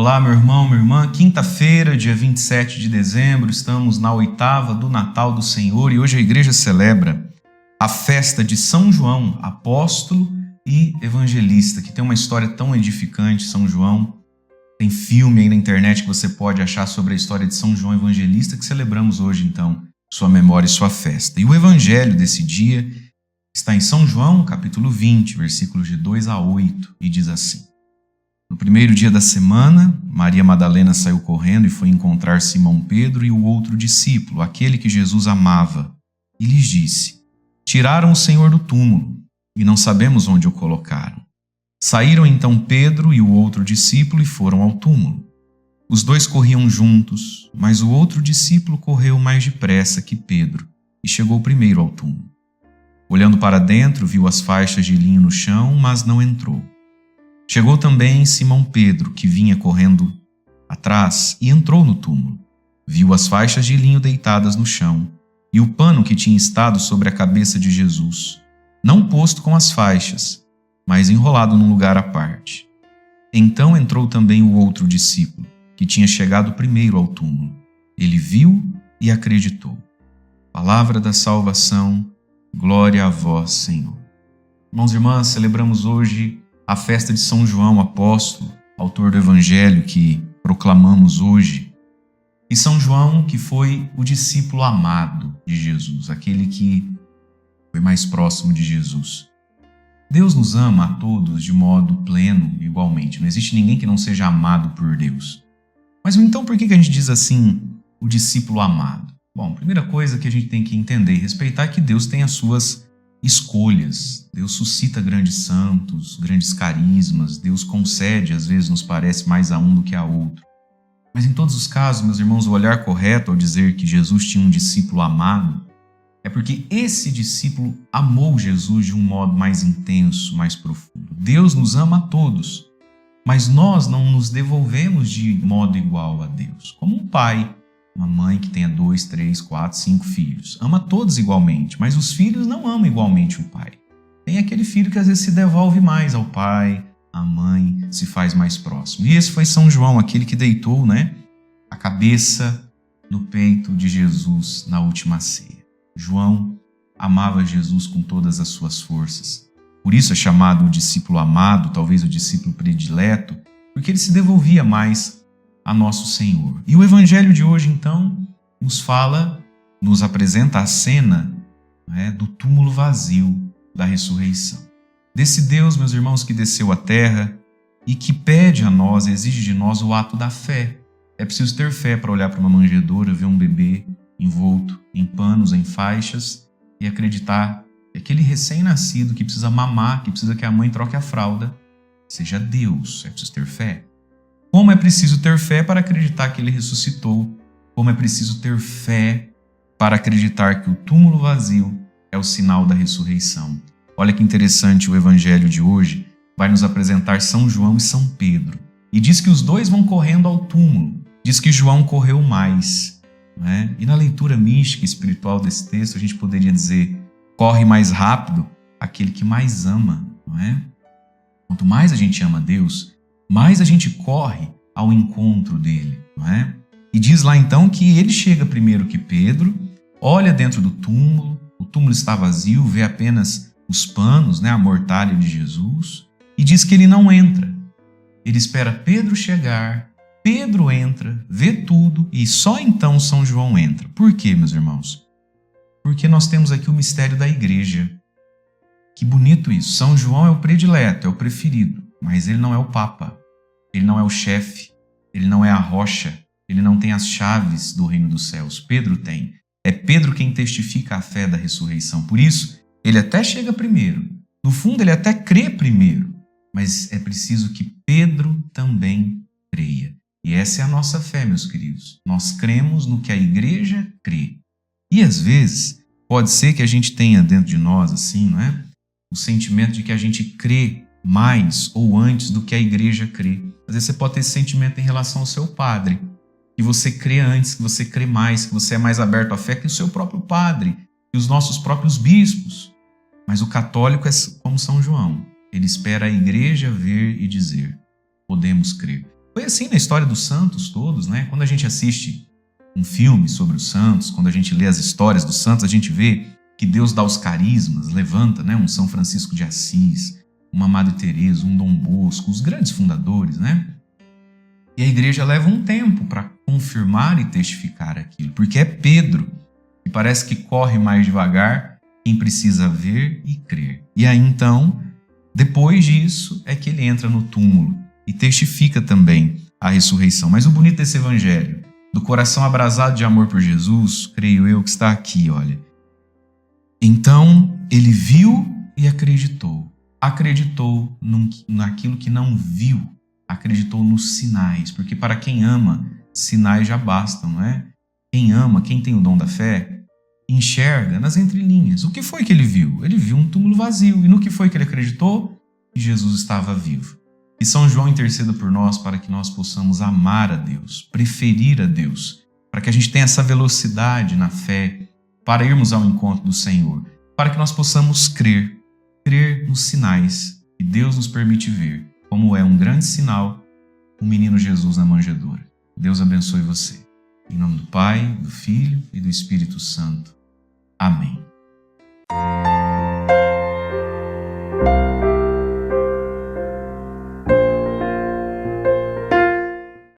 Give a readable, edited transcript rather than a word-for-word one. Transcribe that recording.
Olá, meu irmão, minha irmã. Quinta-feira, dia 27 de dezembro, estamos na oitava do Natal do Senhor e hoje a igreja celebra a festa de São João, apóstolo e evangelista, que tem uma história tão edificante. São João, tem filme aí na internet que você pode achar sobre a história de São João Evangelista, que celebramos hoje, então, sua memória e sua festa. E o evangelho desse dia está em São João, capítulo 20, versículos de 2 a 8, e diz assim: No primeiro dia da semana, Maria Madalena saiu correndo e foi encontrar Simão Pedro e o outro discípulo, aquele que Jesus amava, e lhes disse: Tiraram o Senhor do túmulo, e não sabemos onde o colocaram. Saíram então Pedro e o outro discípulo e foram ao túmulo. Os dois corriam juntos, mas o outro discípulo correu mais depressa que Pedro e chegou primeiro ao túmulo. Olhando para dentro, viu as faixas de linho no chão, mas não entrou. Chegou também Simão Pedro, que vinha correndo atrás, e entrou no túmulo. Viu as faixas de linho deitadas no chão e o pano que tinha estado sobre a cabeça de Jesus, não posto com as faixas, mas enrolado num lugar à parte. Então entrou também o outro discípulo, que tinha chegado primeiro ao túmulo. Ele viu e acreditou. Palavra da salvação, glória a vós, Senhor. Irmãos e irmãs, celebramos hoje a festa de São João, apóstolo, autor do evangelho que proclamamos hoje. E São João, que foi o discípulo amado de Jesus, aquele que foi mais próximo de Jesus. Deus nos ama a todos de modo pleno, igualmente. Não existe ninguém que não seja amado por Deus. Mas então por que a gente diz assim, o discípulo amado? Bom, a primeira coisa que a gente tem que entender e respeitar é que Deus tem as suas escolhas. Deus suscita grandes santos, grandes carismas. Deus concede, às vezes nos parece mais a um do que a outro. Mas em todos os casos, meus irmãos, o olhar correto ao dizer que Jesus tinha um discípulo amado é porque esse discípulo amou Jesus de um modo mais intenso, mais profundo. Deus nos ama a todos, mas nós não nos devolvemos de modo igual a Deus. Como um pai, uma mãe que tenha 2, 3, 4, 5 filhos. Ama todos igualmente, mas os filhos não amam igualmente o pai. Tem aquele filho que às vezes se devolve mais ao pai, à mãe, se faz mais próximo. E esse foi São João, aquele que deitou, a cabeça no peito de Jesus na última ceia. João amava Jesus com todas as suas forças. Por isso é chamado o discípulo amado, talvez o discípulo predileto, porque ele se devolvia mais a nosso Senhor. E o evangelho de hoje, então, nos apresenta a cena do túmulo vazio da ressurreição. Desse Deus, meus irmãos, que desceu à terra e que pede a nós, exige de nós o ato da fé. É preciso ter fé para olhar para uma manjedoura, ver um bebê envolto em panos, em faixas, e acreditar que aquele recém-nascido que precisa mamar, que precisa que a mãe troque a fralda, seja Deus. É preciso ter fé. Como é preciso ter fé para acreditar que ele ressuscitou? Como é preciso ter fé para acreditar que o túmulo vazio é o sinal da ressurreição? Olha que interessante, o evangelho de hoje vai nos apresentar São João e São Pedro. E diz que os dois vão correndo ao túmulo. Diz que João correu mais. E na leitura mística e espiritual desse texto, a gente poderia dizer: corre mais rápido aquele que mais ama. Quanto mais a gente ama Deus, mais a gente corre ao encontro dele. E diz lá então que ele chega primeiro que Pedro, olha dentro do túmulo, o túmulo está vazio, vê apenas os panos, a mortalha de Jesus, e diz que ele não entra. Ele espera Pedro chegar. Pedro entra, vê tudo e só então São João entra. Por quê, meus irmãos? Porque nós temos aqui o mistério da igreja. Que bonito isso. São João é o predileto, é o preferido, mas ele não é o papa, ele não é o chefe, ele não é a rocha, ele não tem as chaves do reino dos céus. Pedro tem. É Pedro quem testifica a fé da ressurreição. Por isso, ele até chega primeiro. No fundo, ele até crê primeiro, mas é preciso que Pedro também creia. E essa é a nossa fé, meus queridos. Nós cremos no que a igreja crê. E às vezes, pode ser que a gente tenha dentro de nós, o sentimento de que a gente crê mais ou antes do que a igreja crê. Às vezes você pode ter esse sentimento em relação ao seu padre, que você crê antes, que você crê mais, que você é mais aberto à fé que o seu próprio padre, que os nossos próprios bispos. Mas o católico é como São João. Ele espera a igreja ver e dizer: podemos crer. Foi assim na história dos santos todos, né? Quando a gente assiste um filme sobre os santos, quando a gente lê as histórias dos santos, a gente vê que Deus dá os carismas, levanta, né, um São Francisco de Assis, uma Madre Teresa, um Dom Bosco, os grandes fundadores, né? E a igreja leva um tempo para confirmar e testificar aquilo, porque é Pedro que parece que corre mais devagar, quem precisa ver e crer. E aí então, depois disso, é que ele entra no túmulo e testifica também a ressurreição. Mas o bonito desse evangelho, do coração abrasado de amor por Jesus, creio eu que está aqui, olha. Então, ele viu e acreditou. Acreditou naquilo que não viu. Acreditou nos sinais, porque para quem ama, sinais já bastam, não é? Quem ama, quem tem o dom da fé, enxerga nas entrelinhas. O que foi que ele viu? Ele viu um túmulo vazio. E no que foi que ele acreditou? Que Jesus estava vivo. E São João interceda por nós para que nós possamos amar a Deus, preferir a Deus, para que a gente tenha essa velocidade na fé, para irmos ao encontro do Senhor, para que nós possamos crer nos sinais que Deus nos permite ver, como é um grande sinal o menino Jesus na manjedoura. Deus abençoe você. Em nome do Pai, do Filho e do Espírito Santo. Amém.